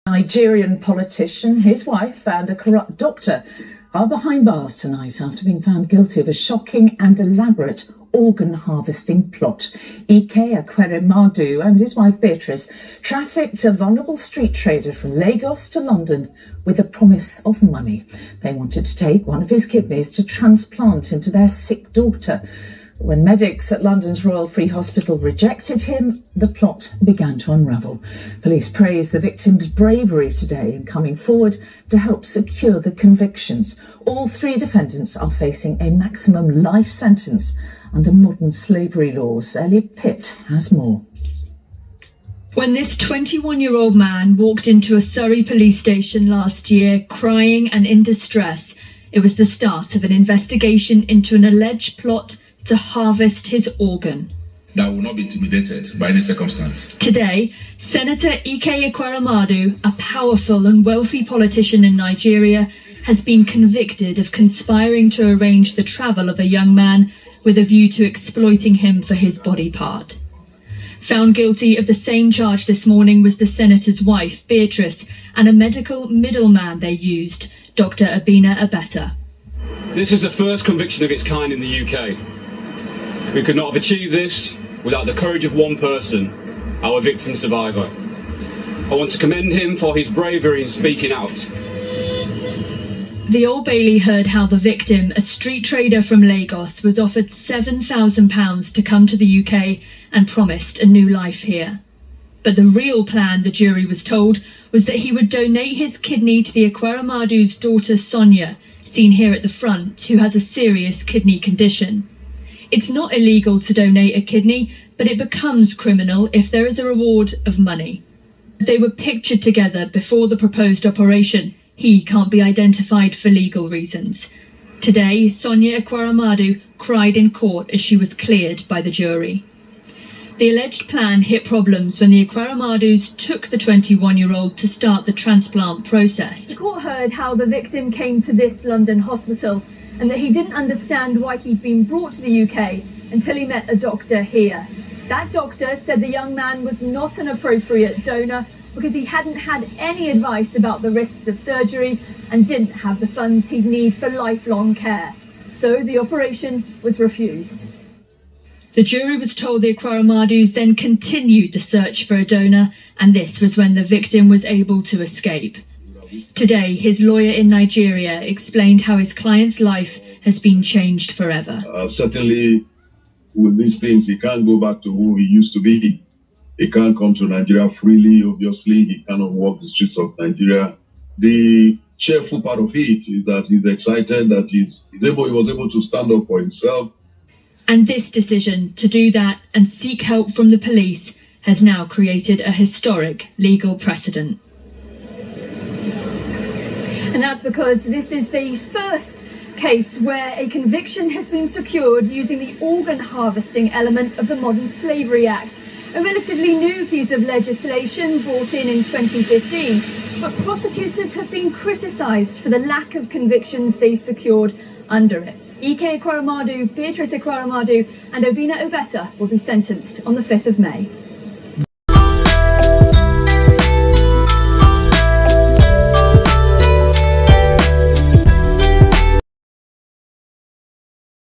Nigerian politician, his wife and a corrupt doctor are behind bars tonight after being found guilty of a shocking and elaborate organ harvesting plot. Ike Ekweremadu and his wife Beatrice trafficked a vulnerable street trader from Lagos to London with a promise of money. They wanted to take one of his kidneys to transplant into their sick daughter. When medics at London's Royal Free Hospital rejected him, the plot began to unravel. Police praised the victim's bravery today in coming forward to help secure the convictions. All three defendants are facing a maximum life sentence under modern slavery laws. Elliot Pitt has more. When this 21-year-old man walked into a Surrey police station last year, crying and in distress, it was the start of an investigation into an alleged plot to harvest his organ. That will not be intimidated by any circumstance. Today, Senator Ike Ekweremadu, a powerful and wealthy politician in Nigeria, has been convicted of conspiring to arrange the travel of a young man with a view to exploiting him for his body part. Found guilty of the same charge this morning was the senator's wife, Beatrice, and a medical middleman they used, Dr. Abina Abeta. This is the first conviction of its kind in the UK. We could not have achieved this without the courage of one person, our victim survivor. I want to commend him for his bravery in speaking out. The Old Bailey heard how the victim, a street trader from Lagos, was offered £7,000 to come to the UK and promised a new life here. But the real plan, the jury was told, was that he would donate his kidney to the Ekweremadu's daughter Sonia, seen here at the front, who has a serious kidney condition. It's not illegal to donate a kidney, but it becomes criminal if there is a reward of money. They were pictured together before the proposed operation. He can't be identified for legal reasons. Today, Sonia Ekweremadu cried in court as she was cleared by the jury. The alleged plan hit problems when the Ekweremadus took the 21-year-old to start the transplant process. The court heard how the victim came to this London hospital and that he didn't understand why he'd been brought to the UK until he met a doctor here. That doctor said the young man was not an appropriate donor because he hadn't had any advice about the risks of surgery and didn't have the funds he'd need for lifelong care. So the operation was refused. The jury was told the Ekweremadus then continued the search for a donor, and this was when the victim was able to escape. Today, his lawyer in Nigeria explained how his client's life has been changed forever. Certainly, with these things, he can't go back to who he used to be. He can't come to Nigeria freely, obviously. He cannot walk the streets of Nigeria. The cheerful part of it is that he's excited that he was able to stand up for himself. And this decision to do that and seek help from the police has now created a historic legal precedent. And that's because this is the first case where a conviction has been secured using the organ harvesting element of the Modern Slavery Act, a relatively new piece of legislation brought in 2015. But prosecutors have been criticised for the lack of convictions they've secured under it. Ike Ekweremadu, Beatrice Ekweremadu and Obina Obeta will be sentenced on the 5th of May.